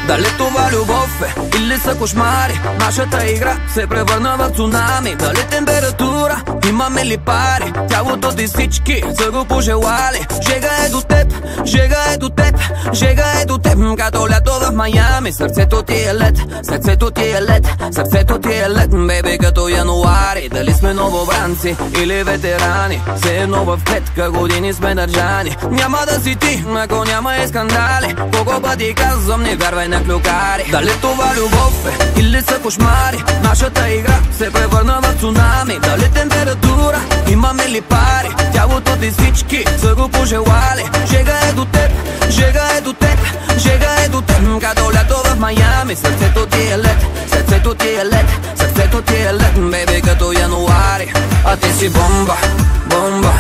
Дали това любов е или са кошмари? Нашата игра се превърна в цунами. Дали температура, имаме ли пари? Тялото ти всички са го пожелали. Жега е до теб, жега е до теб, жега е до теб, като лято в Майами. Сърцето ти е лед, сърцето ти е лед, сърцето ти е лед, бебе, като януари. Дали сме новобранци или ветерани, все едно в клетка години сме държани. Няма да си ти, ако няма и скандали. Колко пъти казвам, не вярвай на клюкари. Дали това любов е или са кошмари? Нашата игра се превърна в цунами. Дали температура, имаме ли пари? Тялото ти всички са го пожелали. Жега е до теб, жега е до теб, жега е до теб, като лято в Майами. Сърцето ти е лед, сърцето ти е лед, сърцето ти е лед, бебе, като януари. А ти си бомба, бомба,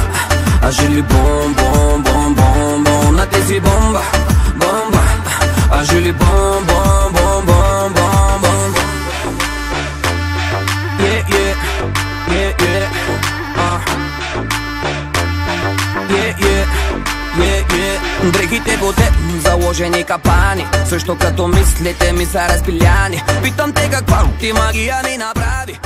а жили бом, бом, бом, бом, бом. А ти си бомба, бомба, а жили бом, бом, бом, бом, бом, бом. Yeah, yeah, yeah, yeah, yeah, yeah, yeah, yeah. Дрехите по теб, заложени капани, също като мислите ми са разпиляни. Питам те каква ти магия ми направи.